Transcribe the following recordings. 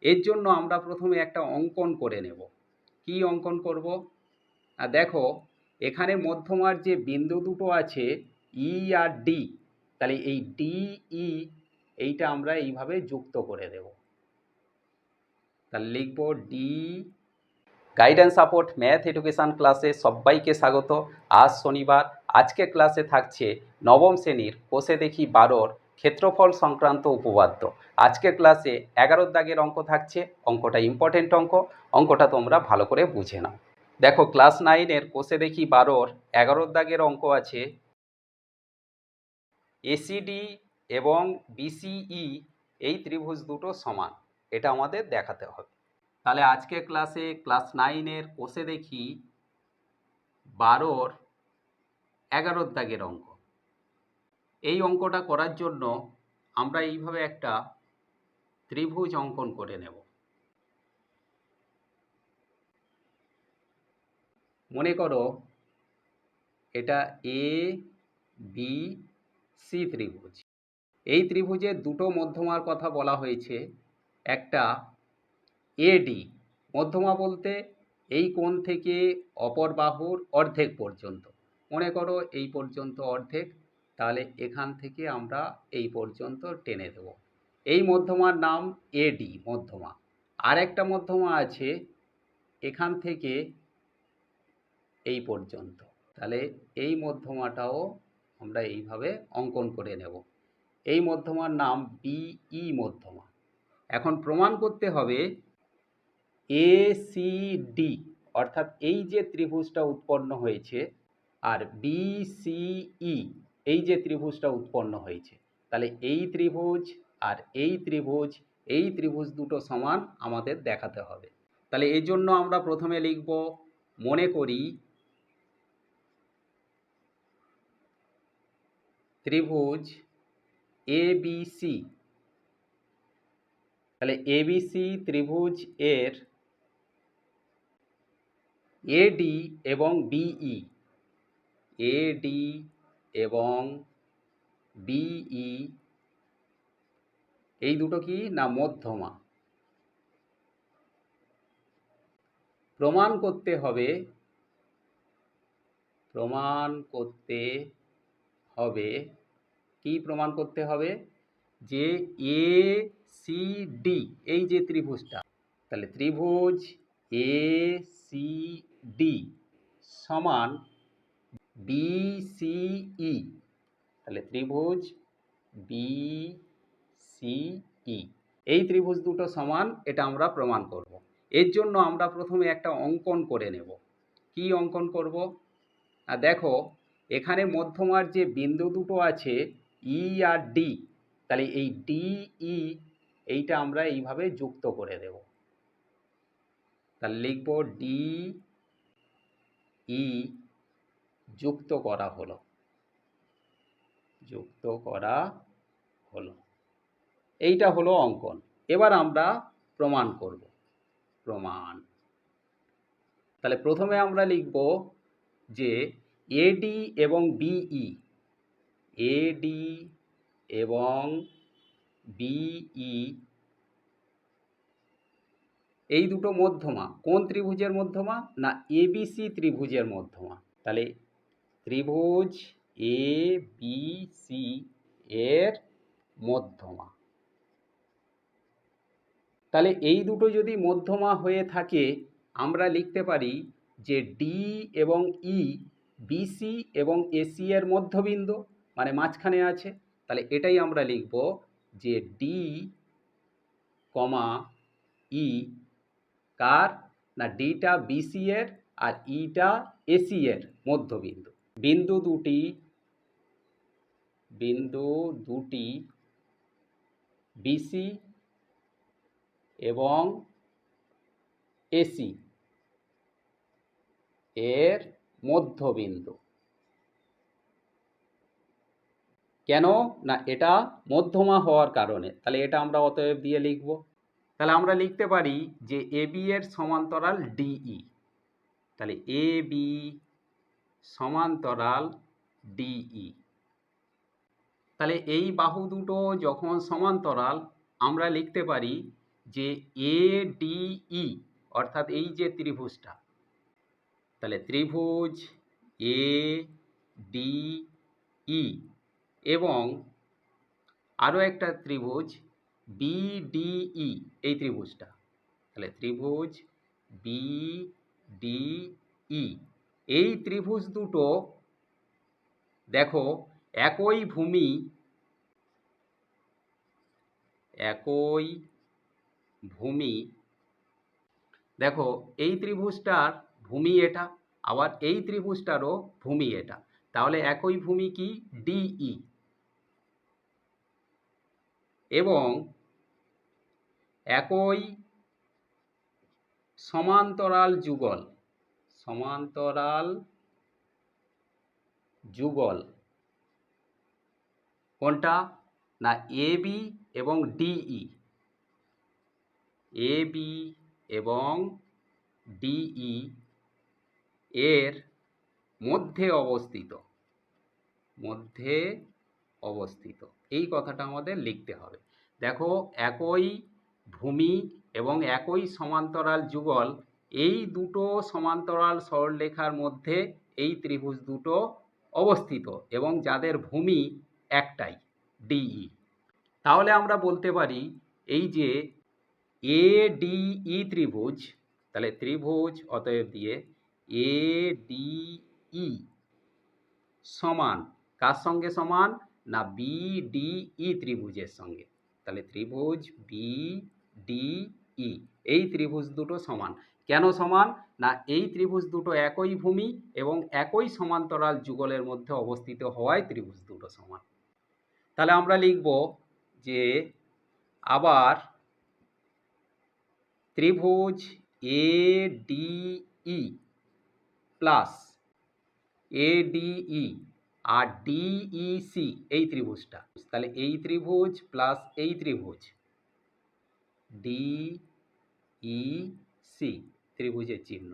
এর জন্য আমরা প্রথমে একটা অঙ্কন করে নেব। কি অঙ্কন করব? দেখো এখানে মধ্যমার যে বিন্দু দুটো আছে ই আর ডি, তাহলে এই ডি ই এইটা আমরা এইভাবে যুক্ত করে দেব। তাহলে লিখব D. Guidance support math education ক্লাসে সবাইকে স্বাগত। আজ শনিবার, আজকে ক্লাসে থাকছে নবম শ্রেণীর কোষে দেখি 12-র ক্ষেত্রফল সংক্রান্ত উপপাদ্য। আজকের ক্লাসে 11 দাগের অঙ্ক থাকছে। অঙ্কটা ইম্পর্টেন্ট অঙ্ক, অঙ্কটা তোমরা ভালো করে বুঝে নাও। দেখো ক্লাস 9-এর কোষে দেখি 12-র 11 দাগের অঙ্ক আছে, এসিডি এবং বিসিই এই ত্রিভুজ দুটো সমান, এটা আমাদের দেখাতে হবে। তাহলে আজকে ক্লাসে ক্লাস 9-এর কোষে দেখি 12-র 11 দাগের অঙ্ক। এই অঙ্কটা করার জন্য আমরা এইভাবে একটা ত্রিভুজ অঙ্কন করে নেব। মনে করো এটা এ বি সি ত্রিভুজ। এই ত্রিভুজের দুটো মধ্যমার কথা বলা হয়েছে। একটা এডি, মধ্যমা বলতে এই কোণ থেকে অপর বাহুর অর্ধেক পর্যন্ত। মনে করো এই পর্যন্ত অর্ধেক, তাহলে এখান থেকে আমরা এই পর্যন্ত টেনে দেব। এই মধ্যমার নাম এডি মধ্যমা। আর একটা মধ্যমা আছে এখান থেকে এই পর্যন্ত, তাহলে এই মধ্যমাটাও আমরা এইভাবে অঙ্কন করে নেব। এই মধ্যমার নাম বিই মধ্যমা। এখন প্রমাণ করতে হবে এসিডি অর্থাৎ এই যে ত্রিভুজটা উৎপন্ন হয়েছে আর বিসিই এই যে ত্রিভুজটা উৎপন্ন হয়েছে, তাহলে এই ত্রিভুজ আর এই ত্রিভুজ দুটো সমান আমাদের দেখাতে হবে। তাহলে এই জন্য আমরা প্রথমে লিখব, মনে করি ত্রিভুজ এবিসি। তাহলে এবিসি ত্রিভুজ এর এডি এবং বিই, এডি এবং বিই এই দুটো কি না মধ্যমা। প্রমাণ করতে হবে কি প্রমাণ করতে হবে? যে এ সি ডি এই যে ত্রিভুজটা, তাহলে ত্রিভুজ এ সি ডি সমান বিসিই। তাহলে ত্রিভুজ বিসিই এই ত্রিভুজ দুটো সমান, এটা আমরা প্রমাণ করব। এর জন্য আমরা প্রথমে একটা অঙ্কন করে নেব। কি অঙ্কন করব? দেখো এখানে মধ্যমার যে বিন্দু দুটো আছে ই আর ডি, তাহলে এই ডিই এইটা আমরা এইভাবে যুক্ত করে দেব। তাহলে লিখব ডিই যুক্ত করা হলো। এইটা হলো অঙ্কন। এবার আমরা প্রমাণ করব। তাহলে প্রথমে আমরা লিখব যে এডি এবং বিই, এডি এবং বিই এই দুটো মধ্যমা কোন ত্রিভুজের মধ্যমা? না এবিসি ত্রিভুজের মধ্যমা। তাহলে ত্রিভুজ এ বি সি এর মধ্যমা। তাহলে এই দুটো যদি মধ্যমা হয়ে থাকে, আমরা লিখতে পারি যে ডি এবং ই বিসি এবং এসি এর মধ্যবিন্দু, মানে মাঝখানে আছে। তাহলে এটাই আমরা লিখব যে ডি কমা ই কার? না ডিটা বিসি এর আর ইটা এসি এর মধ্যবিন্দু। বিন্দু দুটি বিসি এবং এসি এর মধ্যবিন্দু। কেন? না এটা মধ্যমা হওয়ার কারণে। তাহলে এটা আমরা অতএব দিয়ে লিখব। তাহলে আমরা লিখতে পারি যে এবি এর সমান্তরাল ডিই। তাহলে এ বি সমান্তরাল ডিই। তাহলে এই বাহু দুটো যখন সমান্তরাল, আমরা লিখতে পারি যে এ ডি ই অর্থাৎ এই যে ত্রিভুজটা, তাহলে ত্রিভুজ এ ডি ই এবং আরও একটা ত্রিভুজ বিডিই, এই ত্রিভুজটা, তাহলে ত্রিভুজ বিডিই, এই ত্রিভুজ দুটো দেখো একই ভূমি, দেখো এই ত্রিভুজটার ভূমি এটা, আবার এই ত্রিভুজটারও ভূমি এটা, তাহলে একই ভূমি কি ডিই, এবং একই সমান্তরাল যুগল কোনটা না এবি এবং ডিই, এবি এবং ডিই এর মধ্যে অবস্থিত, এই কথাটা আমাদের লিখতে হবে। দেখো একই ভূমি এবং একই সমান্তরাল যুগল, এই দুটো সমান্তরাল সরলরেখার মধ্যে এই ত্রিভুজ দুটো অবস্থিত এবং যাদের ভূমি একটাই ডিই। তাহলে আমরা বলতে পারি এই যে এ ডিই ত্রিভুজ, তাহলে ত্রিভুজ অতএব দিয়ে এ ডিই সমান কার সঙ্গে সমান না বিডিই ত্রিভুজের সঙ্গে, তাহলে ত্রিভুজ বিডিই এই ত্রিভুজ দুটো সমান। কেন সমান না এই ত্রিভুজ দুটো একই ভূমি এবং একই সমান্তরাল যুগলের মধ্যে অবস্থিত হওয়ায় ত্রিভুজ দুটো সমান। তাহলে আমরা লিখব যে আবার ত্রিভুজ এ ডিই প্লাস এডিই আর ডিইসি এই ত্রিভুজটা, তাহলে এই ত্রিভুজ প্লাস এই ত্রিভুজ ডিইসি ত্রিভুজের চিহ্ন,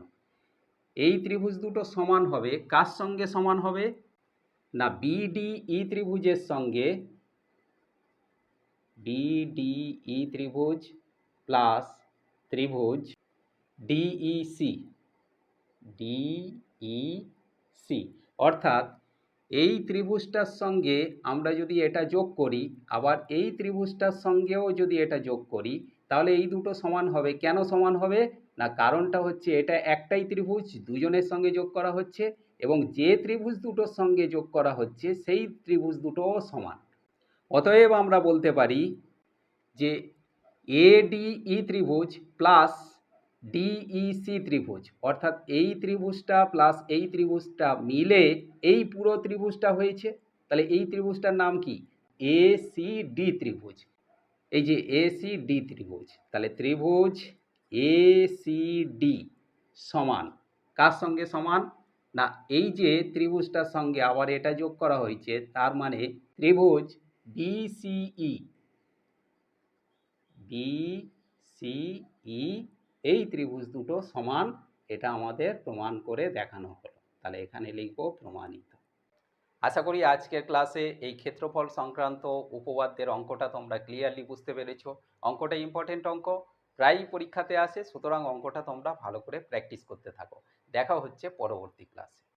এই ত্রিভুজ দুটো সমান হবে কার সঙ্গে সমান হবে না বিডিই ত্রিভুজের সঙ্গে, বিডিই ত্রিভুজ প্লাস ত্রিভুজ ডিইসি, অর্থাৎ এই ত্রিভুজটার সঙ্গে আমরা যদি এটা যোগ করি, আবার এই ত্রিভুজটার সঙ্গেও যদি এটা যোগ করি, তাহলে এই দুটো সমান হবে। কেন সমান হবে না কারণটা হচ্ছে এটা একটাই ত্রিভুজ, দুজনের সঙ্গে যোগ করা হচ্ছে এবং যে ত্রিভুজ দুটোর সঙ্গে যোগ করা হচ্ছে সেই ত্রিভুজ দুটোও সমান। অতএব আমরা বলতে পারি যে এডিই ত্রিভুজ প্লাস ডিইসি ত্রিভুজ, অর্থাৎ এই ত্রিভুজটা প্লাস এই ত্রিভুজটা মিলে এই পুরো ত্রিভুজটা হয়েছে, তাহলে এই ত্রিভুজটার নাম কি এসিডি ত্রিভুজ, এই যে এসিডি ত্রিভুজ, তাহলে ত্রিভুজ এসিডি সমান কার সঙ্গে সমান না এই যে ত্রিভুজটার সঙ্গে আবার এটা যোগ করা হয়েছে, তার মানে ত্রিভুজ বিসিই এই ত্রিভুজ দুটো সমান, এটা আমাদের প্রমাণ করে দেখানো হলো। তাহলে এখানে লিখব প্রমাণিত। আশা করি আজকের ক্লাসে এই ক্ষেত্রফল সংক্রান্ত উপপাদ্যের অঙ্কটা তোমরা ক্লিয়ারলি বুঝতে পেরেছো। অঙ্কটা ইম্পর্টেন্ট অঙ্ক, প্রায়ই পরীক্ষাতে আসে, সুতরাং অঙ্কটা তোমরা ভালো করে প্র্যাকটিস করতে থাকো। দেখা হচ্ছে পরবর্তী ক্লাসে।